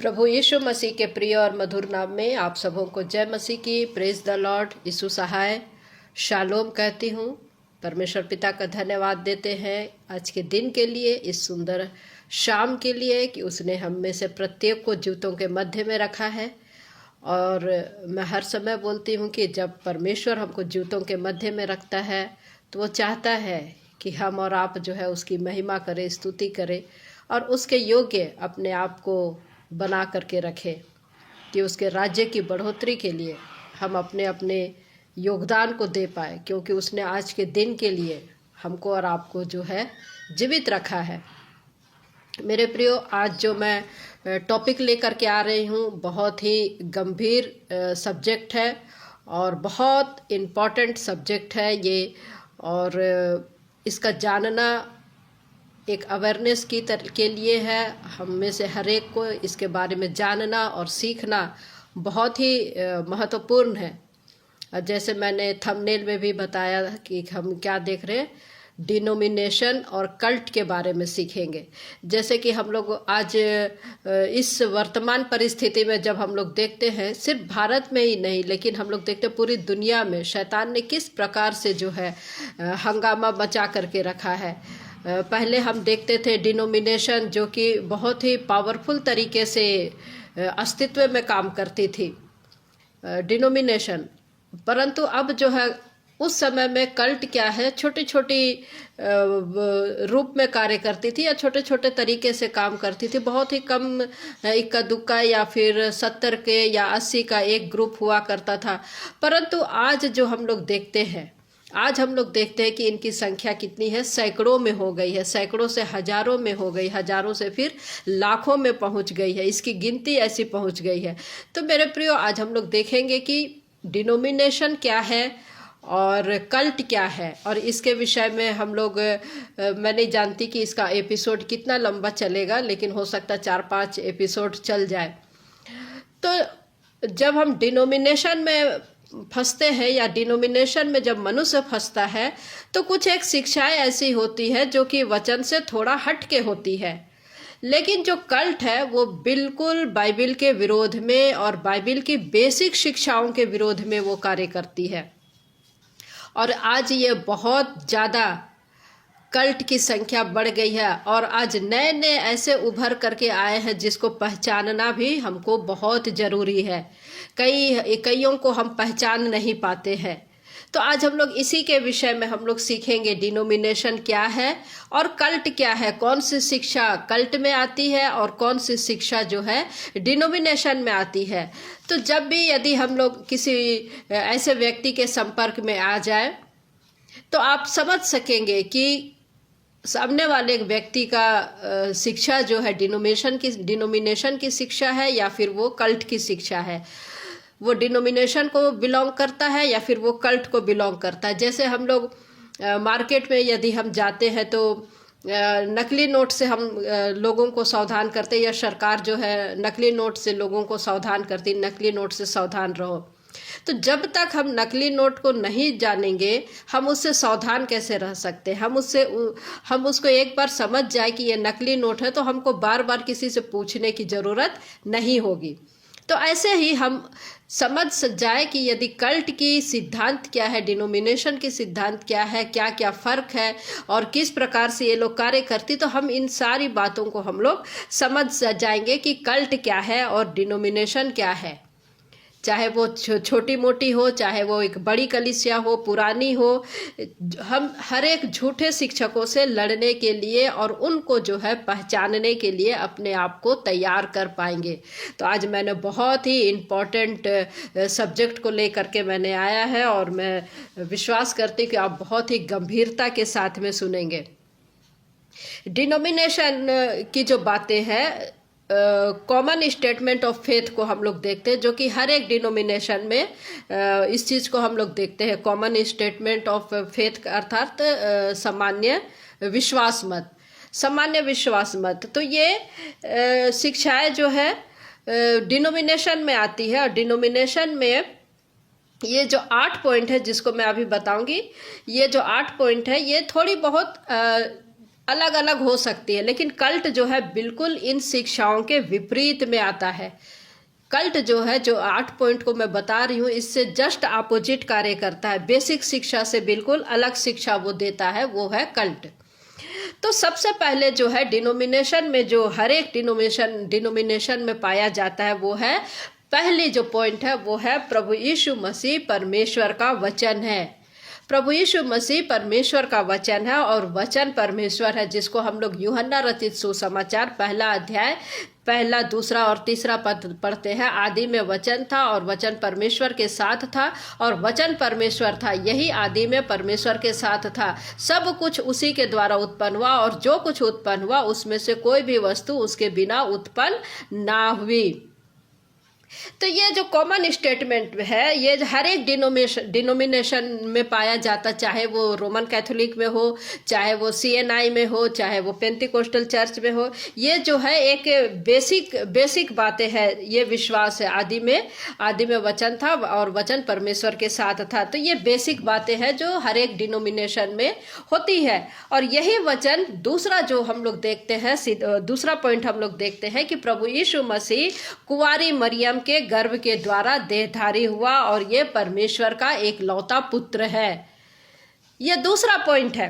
प्रभु यीशु मसीह के प्रिय और मधुर नाम में आप सबों को जय मसीह की। Praise the Lord. यीशु सहाय शालोम कहती हूँ। परमेश्वर पिता का धन्यवाद देते हैं आज के दिन के लिए, इस सुंदर शाम के लिए कि उसने हम में से प्रत्येक को जूतों के मध्य में रखा है। और मैं हर समय बोलती हूँ कि जब परमेश्वर हमको जूतों के मध्य में रखता है तो वो चाहता है कि हम और आप जो है उसकी महिमा करें, स्तुति करें और उसके योग्य अपने आप को बना करके रखें कि उसके राज्य की बढ़ोतरी के लिए हम अपने अपने योगदान को दे पाए, क्योंकि उसने आज के दिन के लिए हमको और आपको जो है जीवित रखा है। मेरे प्रियो, आज जो मैं टॉपिक लेकर के आ रही हूँ बहुत ही गंभीर सब्जेक्ट है और बहुत इम्पॉर्टेंट सब्जेक्ट है ये। और इसका जानना एक अवेयरनेस के लिए है। हम में से हर एक को इसके बारे में जानना और सीखना बहुत ही महत्वपूर्ण है। जैसे मैंने थंबनेल में भी बताया कि हम क्या देख रहे हैं, डिनोमिनेशन और कल्ट के बारे में सीखेंगे। जैसे कि हम लोग आज इस वर्तमान परिस्थिति में जब हम लोग देखते हैं, सिर्फ भारत में ही नहीं लेकिन हम लोग देखते हैं पूरी दुनिया में शैतान ने किस प्रकार से जो है हंगामा मचा करके रखा है। पहले हम देखते थे डिनोमिनेशन जो कि बहुत ही पावरफुल तरीके से अस्तित्व में काम करती थी, डिनोमिनेशन। परंतु अब जो है उस समय में कल्ट क्या है, छोटी छोटी रूप में कार्य करती थी या छोटे छोटे तरीके से काम करती थी। बहुत ही कम इक्का दुक्का या फिर 70 के या 80 का एक ग्रुप हुआ करता था। परंतु आज जो हम लोग देखते हैं, आज हम लोग देखते हैं कि इनकी संख्या कितनी है, सैकड़ों में हो गई है, सैकड़ों से हजारों में हो गई, हजारों से फिर लाखों में पहुंच गई है, इसकी गिनती ऐसी पहुंच गई है। तो मेरे प्रियो, आज हम लोग देखेंगे कि डिनोमिनेशन क्या है और कल्ट क्या है, और इसके विषय में हम लोग मैं नहीं जानती कि इसका एपिसोड कितना लंबा चलेगा, लेकिन हो सकता है 4-5 एपिसोड चल जाए। तो जब हम डिनोमिनेशन में फंसते हैं या डिनोमिनेशन में जब मनुष्य फंसता है तो कुछ एक शिक्षाएं ऐसी होती है जो कि वचन से थोड़ा हट के होती है, लेकिन जो कल्ट है वो बिल्कुल बाइबिल के विरोध में और बाइबिल की बेसिक शिक्षाओं के विरोध में वो कार्य करती है। और आज ये बहुत ज़्यादा कल्ट की संख्या बढ़ गई है और आज नए नए ऐसे उभर करके आए हैं जिसको पहचानना भी हमको बहुत ज़रूरी है। कईयों को हम पहचान नहीं पाते हैं। तो आज हम लोग इसी के विषय में हम लोग सीखेंगे, डिनोमिनेशन क्या है और कल्ट क्या है, कौन सी शिक्षा कल्ट में आती है और कौन सी शिक्षा जो है डिनोमिनेशन में आती है। तो जब भी यदि हम लोग किसी ऐसे व्यक्ति के संपर्क में आ जाए तो आप समझ सकेंगे कि सामने वाले व्यक्ति का शिक्षा जो है डिनोमिनेशन की शिक्षा है या फिर वो कल्ट की शिक्षा है, वो डिनोमिनेशन को बिलोंग करता है या फिर वो कल्ट को बिलोंग करता है। जैसे हम लोग मार्केट में यदि हम जाते हैं तो नकली नोट से हम लोगों को सावधान करते हैं, या सरकार जो है नकली नोट से लोगों को सावधान करती, नकली नोट से सावधान रहो। तो जब तक हम नकली नोट को नहीं जानेंगे हम उससे सावधान कैसे रह सकते हैं। हम उसको एक बार समझ जाए कि ये नकली नोट है तो हमको बार बार किसी से पूछने की ज़रूरत नहीं होगी। तो ऐसे ही हम समझ जाए कि यदि कल्ट की सिद्धांत क्या है, डिनोमिनेशन की सिद्धांत क्या है, क्या क्या फ़र्क है और किस प्रकार से ये लोग कार्य करती, तो हम इन सारी बातों को हम लोग समझ जाएंगे कि कल्ट क्या है और डिनोमिनेशन क्या है। चाहे वो छोटी मोटी हो, चाहे वो एक बड़ी कलीसिया हो, पुरानी हो, हम हर एक झूठे शिक्षकों से लड़ने के लिए और उनको जो है पहचानने के लिए अपने आप को तैयार कर पाएंगे। तो आज मैंने बहुत ही इम्पोर्टेंट सब्जेक्ट को लेकर के मैंने आया है और मैं विश्वास करती हूँ कि आप बहुत ही गंभीरता के साथ में सुनेंगे। डिनोमिनेशन की जो बातें हैं, कॉमन स्टेटमेंट ऑफ फेथ को हम लोग देखते हैं, जो कि हर एक डिनोमिनेशन में इस चीज़ को हम लोग देखते हैं। कॉमन स्टेटमेंट ऑफ फेथ अर्थात सामान्य विश्वास मत, सामान्य विश्वास मत। तो ये शिक्षाएं जो है डिनोमिनेशन में आती है और डिनोमिनेशन में ये जो 8 पॉइंट है जिसको मैं अभी बताऊंगी, ये जो 8 पॉइंट है ये थोड़ी बहुत अलग अलग हो सकती है, लेकिन कल्ट जो है बिल्कुल इन शिक्षाओं के विपरीत में आता है। कल्ट जो है, जो 8 पॉइंट को मैं बता रही हूँ, इससे जस्ट अपोजिट कार्य करता है। बेसिक शिक्षा से बिल्कुल अलग शिक्षा वो देता है, वो है कल्ट। तो सबसे पहले जो है डिनोमिनेशन में, जो हर एक डिनोमिनेशन में पाया जाता है, वो है, पहली जो पॉइंट है वो है प्रभु यीशु मसीह परमेश्वर का वचन है। प्रभु यीशु मसीह परमेश्वर का वचन है और वचन परमेश्वर है, जिसको हम लोग यूहन्ना रचित सुसमाचार 1 अध्याय 1, 2 और 3 पद पढ़ते हैं। आदि में वचन था और वचन परमेश्वर के साथ था और वचन परमेश्वर था, यही आदि में परमेश्वर के साथ था। सब कुछ उसी के द्वारा उत्पन्न हुआ और जो कुछ उत्पन्न हुआ उसमें से कोई भी वस्तु उसके बिना उत्पन्न ना हुई। तो ये जो कॉमन स्टेटमेंट है, ये हर एक डिनोमिनेशन में पाया जाता, चाहे वो रोमन कैथोलिक में हो, चाहे वो CNI में हो, चाहे वो पेंटिकोस्टल चर्च में हो। ये जो है एक बेसिक बातें हैं, ये विश्वास है। आदि में वचन था और वचन परमेश्वर के साथ था। तो ये बेसिक बातें हैं जो हर एक डिनोमिनेशन में होती है। और यही वचन दूसरा जो हम लोग देखते हैं, दूसरा पॉइंट हम लोग देखते हैं कि प्रभु यीशु मसीह कुंवारी मरियम के गर्भ के द्वारा देहधारी हुआ और ये परमेश्वर का एक लौता पुत्र है। यह दूसरा पॉइंट है।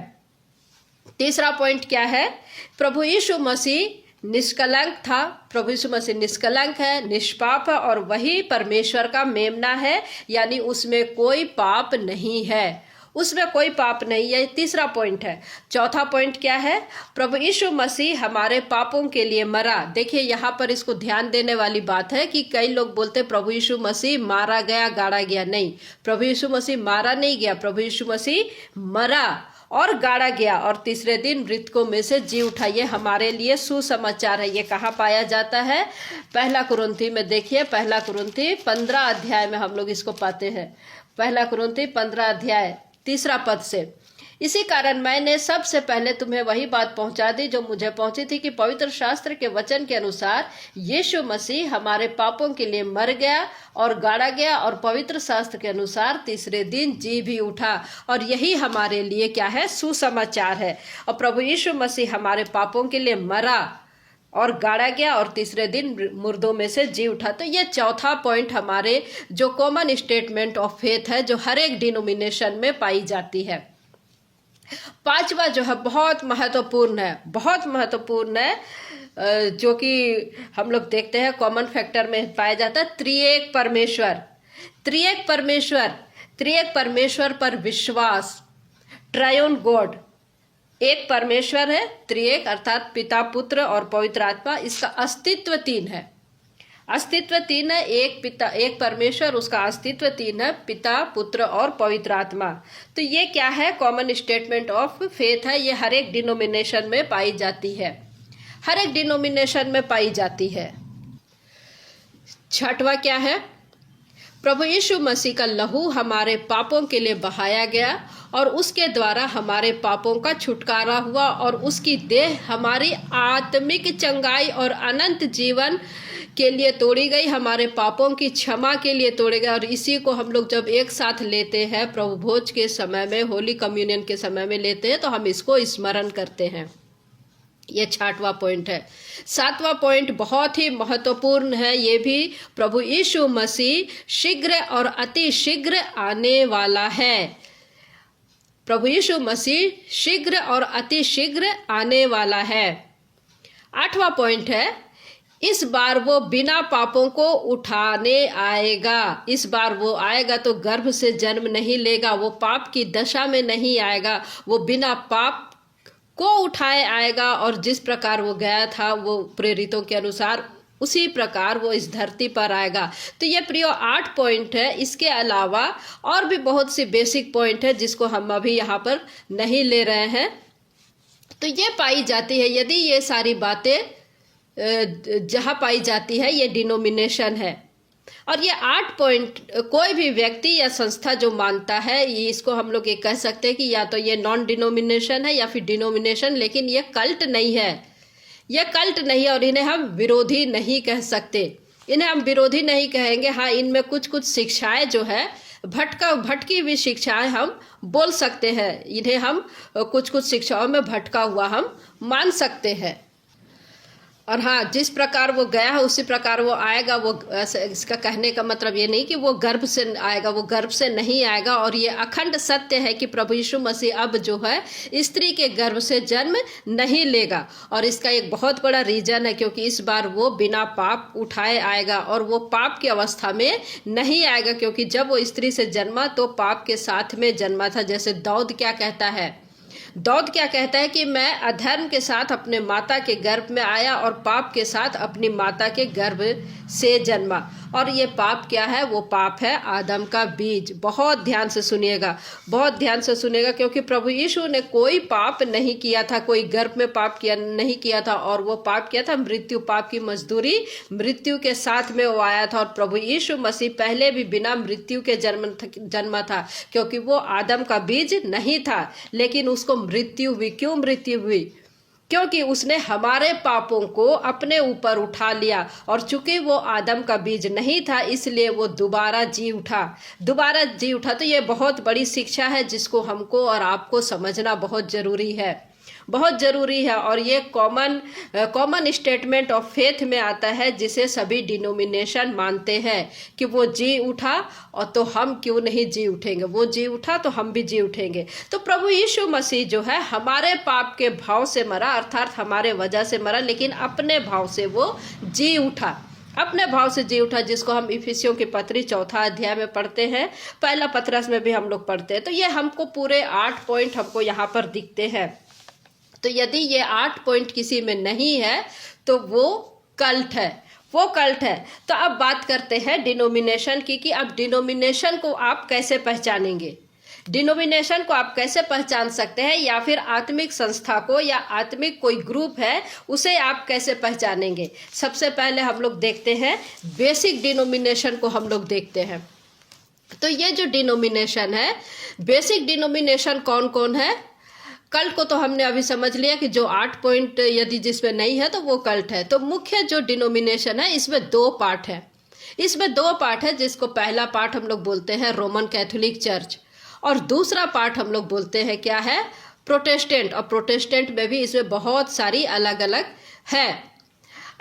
तीसरा पॉइंट क्या है? प्रभु यीशु मसीह निष्कलंक था। प्रभु यीशु मसीह निष्कलंक है, निष्पाप है और वही परमेश्वर का मेमना है, यानी उसमें कोई पाप नहीं है, उसमें कोई पाप नहीं है। तीसरा पॉइंट है। चौथा पॉइंट क्या है? प्रभु यीशु मसीह हमारे पापों के लिए मरा। देखिए यहाँ पर इसको ध्यान देने वाली बात है कि कई लोग बोलते प्रभु यीशु मसीह मारा गया, गाड़ा गया। नहीं, प्रभु यीशु मसीह मारा नहीं गया, प्रभु यीशु मसीह मरा और गाड़ा गया और तीसरे दिन मृतकों में से जी उठा। ये हमारे लिए सुसमाचार है। ये कहाँ पाया जाता है? 1 कुरिन्थी में। देखिए 1 कुरिन्थी 15 अध्याय में हम लोग इसको पाते हैं। 1 कुरिन्थी 15 अध्याय 3 पद से, इसी कारण मैंने सबसे पहले तुम्हें वही बात पहुंचा दी जो मुझे पहुंची थी कि पवित्र शास्त्र के वचन के अनुसार यीशु मसीह हमारे पापों के लिए मर गया और गाड़ा गया और पवित्र शास्त्र के अनुसार तीसरे दिन जी भी उठा। और यही हमारे लिए क्या है? सुसमाचार है। और प्रभु यीशु मसीह हमारे पापों के लिए मरा और गाड़ा गया और तीसरे दिन मुर्दों में से जी उठा। तो ये चौथा पॉइंट हमारे जो कॉमन स्टेटमेंट ऑफ फेथ है, जो हर एक डिनोमिनेशन में पाई जाती है। पांचवा जो है बहुत महत्वपूर्ण है, बहुत महत्वपूर्ण है, जो कि हम लोग देखते हैं कॉमन फैक्टर में पाया जाता है, त्रिएक परमेश्वर। त्रिएक परमेश्वर पर विश्वास, ट्रायोन गॉड। एक परमेश्वर है, त्रिएक अर्थात पिता, पुत्र और पवित्र आत्मा। इसका अस्तित्व 3 है। अस्तित्व 3 है। एक परमेश्वर, उसका अस्तित्व 3 है, पिता, पुत्र और पवित्र आत्मा। तो ये क्या है? कॉमन स्टेटमेंट ऑफ फेथ है। ये हर एक डिनोमिनेशन में पाई जाती है, हर एक डिनोमिनेशन में पाई जाती है। छठवां क्या है? प्रभु यीशु मसीह का लहू हमारे पापों के लिए बहाया गया और उसके द्वारा हमारे पापों का छुटकारा हुआ और उसकी देह हमारी आत्मिक चंगाई और अनंत जीवन के लिए तोड़ी गई, हमारे पापों की क्षमा के लिए तोड़े गए। और इसी को हम लोग जब एक साथ लेते हैं, प्रभु भोज के समय में, होली कम्युनियन के समय में लेते हैं, तो हम इसको स्मरण करते हैं। ये 6वां पॉइंट है। 7वां पॉइंट बहुत ही महत्वपूर्ण है। ये भी प्रभु यीशु मसीह शीघ्र और अति शीघ्र आने वाला है। प्रभु यीशु मसीह शीघ्र और अति शीघ्र आने वाला है। 8वां पॉइंट है, इस बार वो बिना पापों को उठाने आएगा। इस बार वो आएगा तो गर्भ से जन्म नहीं लेगा, वो पाप की दशा में नहीं आएगा, वो बिना पाप को उठाए आएगा और जिस प्रकार वो गया था, वो प्रेरितों के अनुसार, उसी प्रकार वो इस धरती पर आएगा। तो ये प्रियो 8 पॉइंट है। इसके अलावा और भी बहुत सी बेसिक पॉइंट है जिसको हम अभी यहाँ पर नहीं ले रहे हैं। तो ये पाई जाती है, यदि ये सारी बातें जहाँ पाई जाती है, ये डिनोमिनेशन है। और ये 8 पॉइंट कोई भी व्यक्ति या संस्था जो मानता है, ये इसको हम लोग ये कह सकते हैं कि या तो ये नॉन डिनोमिनेशन है या फिर डिनोमिनेशन, लेकिन ये कल्ट नहीं है। ये कल्ट नहीं है और इन्हें हम विरोधी नहीं कह सकते। इन्हें हम विरोधी नहीं कहेंगे। हाँ, इनमें कुछ शिक्षाएं जो है भटकी हुई शिक्षाएं हम बोल सकते हैं। इन्हें हम कुछ शिक्षाओं में भटका हुआ हम मान सकते हैं। और हाँ, जिस प्रकार वो गया है उसी प्रकार वो आएगा। वो इसका कहने का मतलब ये नहीं कि वो गर्भ से आएगा, वो गर्भ से नहीं आएगा। और ये अखंड सत्य है कि प्रभु यीशु मसीह अब जो है स्त्री के गर्भ से जन्म नहीं लेगा। और इसका एक बहुत बड़ा रीजन है, क्योंकि इस बार वो बिना पाप उठाए आएगा और वो पाप की अवस्था में नहीं आएगा, क्योंकि जब वो स्त्री से जन्मा तो पाप के साथ में जन्मा था। जैसे दाऊद क्या कहता है कि मैं अधर्म के साथ अपने माता के गर्भ में आया और पाप के साथ अपनी माता के गर्भ से जन्मा। और ये पाप क्या है? वो पाप है आदम का बीज। बहुत ध्यान से सुनिएगा, बहुत ध्यान से सुनिएगा, क्योंकि प्रभु यीशु ने कोई पाप नहीं किया था, कोई गर्भ में पाप नहीं किया था। और वो पाप किया था मृत्यु, पाप की मजदूरी मृत्यु के साथ में वो आया था। और प्रभु यीशु मसीह पहले भी बिना मृत्यु के जन्मा था, क्योंकि वो आदम का बीज नहीं था, लेकिन उसको मृत्यु हुई। क्यों मृत्यु हुई? क्योंकि उसने हमारे पापों को अपने ऊपर उठा लिया। और चूंकि वो आदम का बीज नहीं था, इसलिए वो दोबारा जी उठा। तो ये बहुत बड़ी शिक्षा है जिसको हमको और आपको समझना बहुत जरूरी है, बहुत जरूरी है। और ये कॉमन स्टेटमेंट ऑफ फेथ में आता है, जिसे सभी डिनोमिनेशन मानते हैं कि वो जी उठा, और तो हम क्यों नहीं जी उठेंगे? वो जी उठा तो हम भी जी उठेंगे। तो प्रभु यीशु मसीह जो है हमारे पाप के भाव से मरा, अर्थात हमारे वजह से मरा, लेकिन अपने भाव से वो जी उठा, अपने भाव से जी उठा, जिसको हम इफिसियों की पत्री 4 अध्याय में पढ़ते हैं, पहला पत्रस में भी हम लोग पढ़ते हैं। तो ये हमको पूरे 8 पॉइंट हमको यहाँ पर दिखते हैं। तो यदि ये 8 पॉइंट किसी में नहीं है तो वो कल्ट है, वो कल्ट है। तो अब बात करते हैं डिनोमिनेशन की, कि अब डिनोमिनेशन को आप कैसे पहचानेंगे? डिनोमिनेशन को आप कैसे पहचान सकते हैं, या फिर आत्मिक संस्था को या आत्मिक कोई ग्रुप है उसे आप कैसे पहचानेंगे? सबसे पहले हम लोग देखते हैं बेसिक डिनोमिनेशन को हम लोग देखते हैं। तो ये जो डिनोमिनेशन है, बेसिक डिनोमिनेशन कौन कौन है? कल्ट को तो हमने अभी समझ लिया कि जो 8 पॉइंट यदि जिसमें नहीं है तो वो कल्ट है। तो मुख्य जो डिनोमिनेशन है इसमें 2 पार्ट है, जिसको पहला पार्ट हम लोग बोलते हैं रोमन कैथोलिक चर्च, और दूसरा पार्ट हम लोग बोलते हैं क्या है? प्रोटेस्टेंट। और प्रोटेस्टेंट में भी इसमें बहुत सारी अलग अलग है।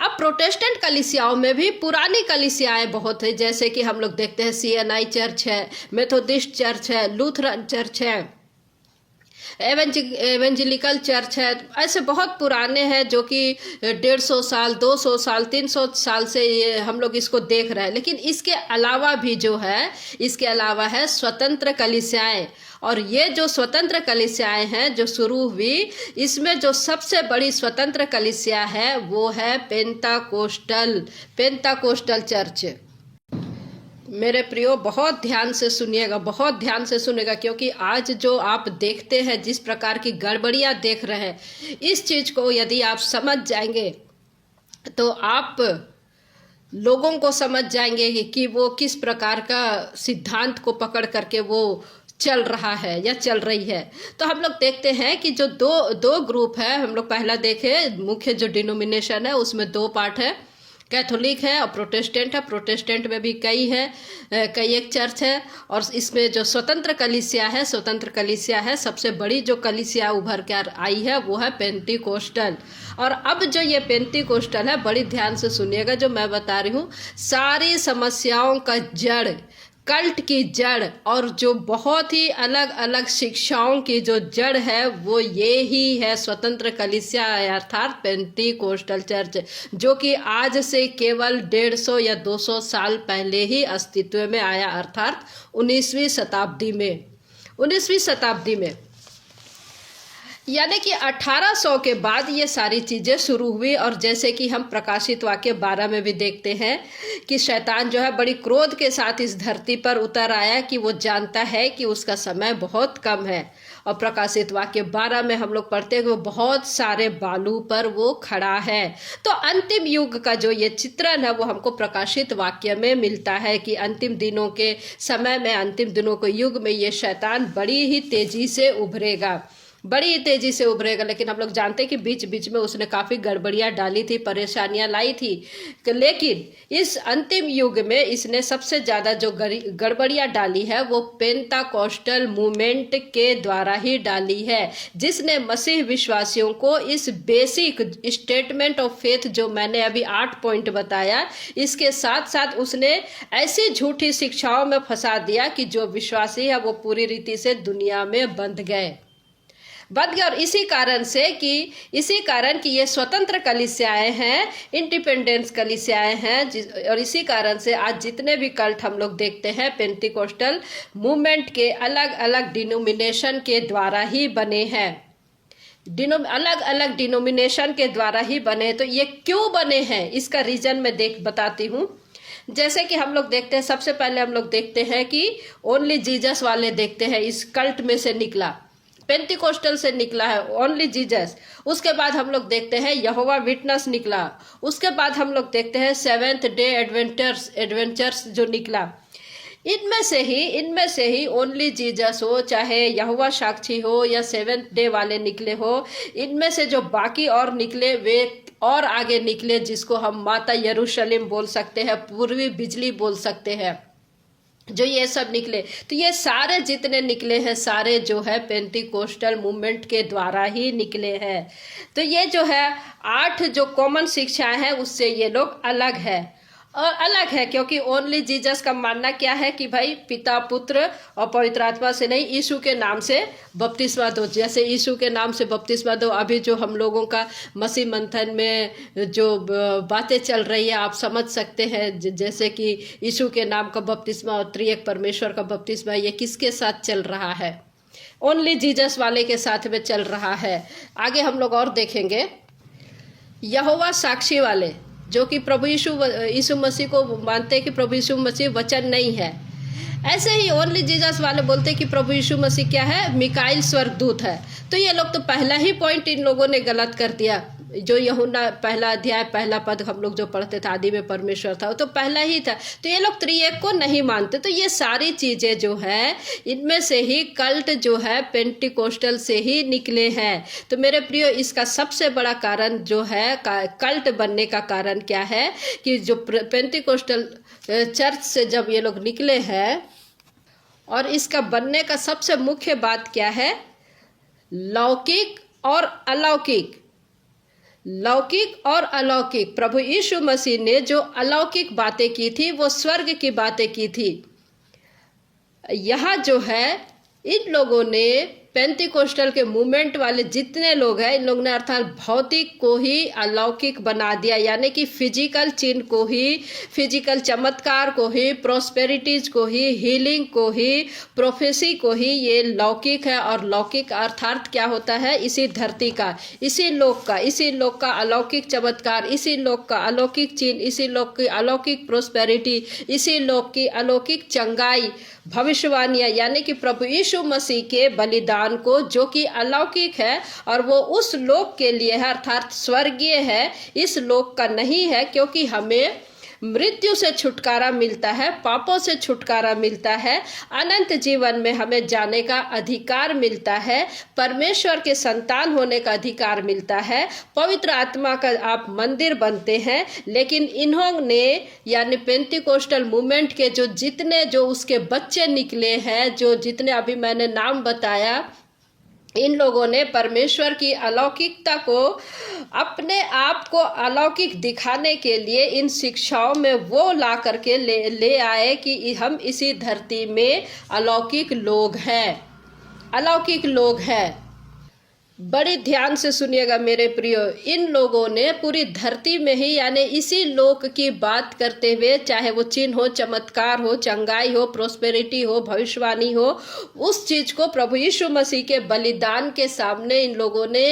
अब प्रोटेस्टेंट कलीसियाओं में भी पुरानी कलीसियाएं बहुत है, जैसे कि हम लोग देखते हैं CNI चर्च है, मेथोडिस्ट चर्च है, लूथरन चर्च है, एवेंजेलिकल चर्च है। ऐसे बहुत पुराने हैं जो कि 150 साल, 200 साल, 300 साल से ये हम लोग इसको देख रहे हैं। लेकिन इसके अलावा भी जो है, इसके अलावा है स्वतंत्र कलीसियाएं। और ये जो स्वतंत्र कलीसियाएं हैं जो शुरू हुई, इसमें जो सबसे बड़ी स्वतंत्र कलीसिया है वो है पेंताकोस्टल चर्च। मेरे प्रियो, बहुत ध्यान से सुनिएगा, बहुत ध्यान से सुनिएगा, क्योंकि आज जो आप देखते हैं, जिस प्रकार की गड़बड़ियां देख रहे हैं, इस चीज को यदि आप समझ जाएंगे तो आप लोगों को समझ जाएंगे कि वो किस प्रकार का सिद्धांत को पकड़ करके वो चल रहा है या चल रही है। तो हम लोग देखते हैं कि जो दो ग्रुप है, हम लोग पहला देखे मुख्य जो डिनोमिनेशन है उसमें 2 पार्ट है, कैथोलिक है और प्रोटेस्टेंट है। प्रोटेस्टेंट में भी कई एक चर्च है। और इसमें जो स्वतंत्र कलीसिया है, सबसे बड़ी जो कलीसिया उभर कर आई है वो है पेंतीकोस्टल। और अब जो ये पेंतीकोस्टल है, बड़ी ध्यान से सुनिएगा जो मैं बता रही हूँ, सारी समस्याओं का जड़, कल्ट की जड़ और जो बहुत ही अलग अलग शिक्षाओं की जो जड़ है वो ये ही है स्वतंत्र कलीसिया अर्थात पेंतीकोस्टल चर्च, जो कि आज से केवल 150 या 200 साल पहले ही अस्तित्व में आया, अर्थात 19वीं शताब्दी में। यानी कि 1800 के बाद ये सारी चीज़ें शुरू हुई। और जैसे कि हम प्रकाशित वाक्य 12 में भी देखते हैं कि शैतान जो है बड़ी क्रोध के साथ इस धरती पर उतर आया कि वो जानता है कि उसका समय बहुत कम है। और प्रकाशित वाक्य 12 में हम लोग पढ़ते हैं कि वो बहुत सारे बालू पर वो खड़ा है। तो अंतिम युग का जो ये चित्रण है वो हमको प्रकाशित वाक्य में मिलता है कि अंतिम दिनों के समय में, अंतिम दिनों के युग में ये शैतान बड़ी ही तेजी से उभरेगा। बड़ी तेजी से उभरेगा। लेकिन हम लोग जानते हैं कि बीच बीच में उसने काफ़ी गड़बड़ियाँ डाली थी, परेशानियाँ लाई थी, लेकिन इस अंतिम युग में इसने सबसे ज़्यादा जो गड़बड़ियाँ डाली है वो पेंटाकोस्टल मूवमेंट के द्वारा ही डाली है, जिसने मसीह विश्वासियों को इस बेसिक स्टेटमेंट ऑफ फेथ जो मैंने अभी 8 पॉइंट बताया, इसके साथ साथ उसने ऐसी झूठी शिक्षाओं में फंसा दिया कि जो विश्वासी है वो पूरी रीति से दुनिया में बंध गए। और इसी कारण कि ये स्वतंत्र कलीसियाएं हैं, इंडिपेंडेंस कलीसियाएं हैं, और इसी कारण से आज जितने भी कल्ट हम लोग देखते हैं पेंटिकोस्टल मूवमेंट के अलग अलग डिनोमिनेशन के द्वारा ही बने हैं, अलग अलग डिनोमिनेशन के द्वारा ही बने। तो ये क्यों बने हैं इसका रीजन मैं बताती हूँ। जैसे कि हम लोग देखते हैं, सबसे पहले हम लोग देखते हैं कि ओनली जीसस वाले देखते हैं, इस कल्ट में से निकला, पेंटिकोस्टल से निकला है ओनली जीसस। उसके बाद हम लोग देखते हैं यहोवा विटनेस निकला। उसके बाद हम लोग देखते हैं सेवेंथ डे एडवेंचर्स जो निकला। इनमें से ही ओनली जीसस हो, चाहे यहोवा साक्षी हो या सेवेंथ डे वाले निकले हो, इनमें से जो बाकी और निकले वे और आगे निकले, जिसको हम माता यरूशलेम बोल सकते हैं, पूर्वी बिजली बोल सकते हैं, जो ये सब निकले। तो ये सारे जितने निकले हैं सारे जो है पेंटिकोस्टल मूवमेंट के द्वारा ही निकले हैं। तो ये जो है 8 जो कॉमन शिक्षाएं हैं उससे ये लोग अलग है, और अलग है क्योंकि ओनली जीसस का मानना क्या है कि भाई पिता, पुत्र और पवित्र आत्मा से नहीं, यीशु के नाम से बपतिस्मा दो। जैसे यीशु के नाम से बपतिस्मा दो, अभी जो हम लोगों का मसीह मंथन में जो बातें चल रही है आप समझ सकते हैं, जैसे कि यीशु के नाम का बपतिस्मा और त्रिएक परमेश्वर का बपतिस्मा, ये किसके साथ चल रहा है? ओनली जीसस वाले के साथ में चल रहा है। आगे हम लोग और देखेंगे यहोवा साक्षी वाले, जो कि प्रभु यीशु मसीह को मानते हैं कि प्रभु यीशु मसीह वचन नहीं है। ऐसे ही ओनली जीसस वाले बोलते हैं कि प्रभु यीशु मसीह क्या है? मिकाइल स्वर्गदूत है। तो ये लोग तो पहला ही पॉइंट इन लोगों ने गलत कर दिया। जो यूहन्ना पहला अध्याय पहला पद हम लोग जो पढ़ते थे, आदि में परमेश्वर था, वो तो पहला ही था। तो ये लोग त्रिएक को नहीं मानते। तो ये सारी चीजें जो है इनमें से ही कल्ट जो है पेंटिकोस्टल से ही निकले हैं। तो मेरे प्रियो, इसका सबसे बड़ा कारण जो है कल्ट बनने का कारण क्या है कि जो पेंटिकोस्टल चर्च से जब ये लोग निकले हैं, और इसका बनने का सबसे मुख्य बात क्या है? लौकिक और अलौकिक। लौकिक और अलौकिक। प्रभु यीशु मसीह ने जो अलौकिक बातें की थी वो स्वर्ग की बातें की थी। यहाँ जो है इन लोगों ने पेंटिकोस्टल के मूवमेंट वाले जितने लोग हैं, इन लोगों ने अर्थात भौतिक को ही अलौकिक बना दिया, यानी कि फिजिकल चिन्ह को ही, फिजिकल चमत्कार को ही, प्रोस्पेरिटीज को ही, हीलिंग को ही, प्रोफेसी को ही ये लौकिक है। और लौकिक अर्थात क्या होता है? इसी धरती का, इसी लोक का अलौकिक चमत्कार, इसी लोक का अलौकिक चिन्ह, इसी लोक की अलौकिक प्रोस्पेरिटी, इसी लोक की अलौकिक चंगाई, भविष्यवाणियां, यानी कि प्रभु यीशु मसीह के बलिदान को, जो कि अलौकिक है और वो उस लोक के लिए है, अर्थात स्वर्गीय है, इस लोक का नहीं है। क्योंकि हमें मृत्यु से छुटकारा मिलता है, पापों से छुटकारा मिलता है, अनंत जीवन में हमें जाने का अधिकार मिलता है, परमेश्वर के संतान होने का अधिकार मिलता है, पवित्र आत्मा का आप मंदिर बनते हैं। लेकिन इन्होंने यानी पेंटिकोस्टल मूवमेंट के जो उसके बच्चे निकले हैं, जो जितने अभी मैंने नाम बताया, इन लोगों ने परमेश्वर की अलौकिकता को, अपने आप को अलौकिक दिखाने के लिए इन शिक्षाओं में वो ला करके ले आए कि हम इसी धरती में अलौकिक लोग हैं, अलौकिक लोग हैं। बड़ी ध्यान से सुनिएगा मेरे प्रियो, इन लोगों ने पूरी धरती में ही यानी इसी लोक की बात करते हुए, चाहे वो चिन्ह हो, चमत्कार हो, चंगाई हो, प्रोस्पेरिटी हो, भविष्यवाणी हो, उस चीज को प्रभु यीशु मसीह के बलिदान के सामने इन लोगों ने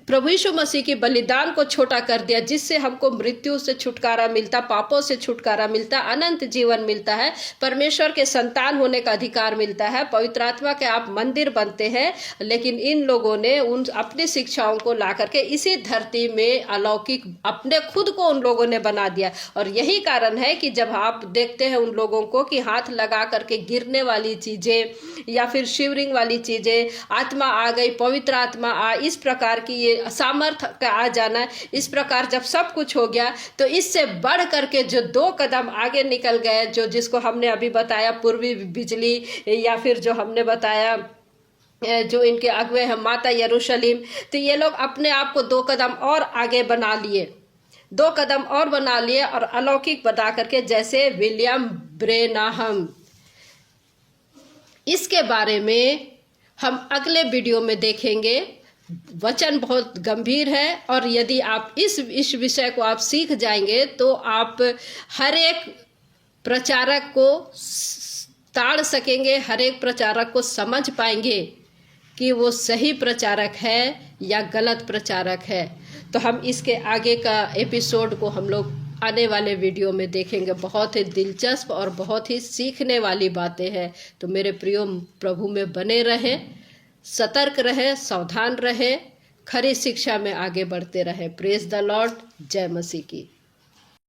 प्रभु यीशु मसीह की बलिदान को छोटा कर दिया, जिससे हमको मृत्यु से छुटकारा मिलता, पापों से छुटकारा मिलता, अनंत जीवन मिलता है, परमेश्वर के संतान होने का अधिकार मिलता है, पवित्र आत्मा के आप मंदिर बनते हैं। लेकिन इन लोगों ने उन अपनी शिक्षाओं को ला करके इसी धरती में अलौकिक अपने खुद को उन लोगों ने बना दिया। और यही कारण है कि जब आप देखते हैं उन लोगों को कि हाथ लगा करके गिरने वाली चीजें या फिर शिवरिंग वाली चीजें, आत्मा आ गई, पवित्र आत्मा आ, इस प्रकार की ये सामर्थ का आ जाना, इस प्रकार जब सब कुछ हो गया तो इससे बढ़ करके जो 2 कदम आगे निकल गए, जो जिसको हमने अभी बताया पूर्वी बिजली, या फिर जो हमने बताया जो इनके अगुवे हैं माता यरूशलेम, तो ये लोग अपने आप को 2 कदम और आगे बना लिए, 2 कदम और बना लिए और अलौकिक बता करके, जैसे विलियम ब्रेनाहम। इसके बारे में हम अगले वीडियो में देखेंगे। वचन बहुत गंभीर है और यदि आप इस विषय को आप सीख जाएंगे तो आप हर एक प्रचारक को ताड़ सकेंगे, हर एक प्रचारक को समझ पाएंगे कि वो सही प्रचारक है या गलत प्रचारक है। तो हम इसके आगे का एपिसोड को हम लोग आने वाले वीडियो में देखेंगे। बहुत ही दिलचस्प और बहुत ही सीखने वाली बातें हैं। तो मेरे प्रियो प्रभु में बने रहें, सतर्क रहे, सावधान रहे, खरी शिक्षा में आगे बढ़ते रहे। Praise the Lord. जय मसीह की।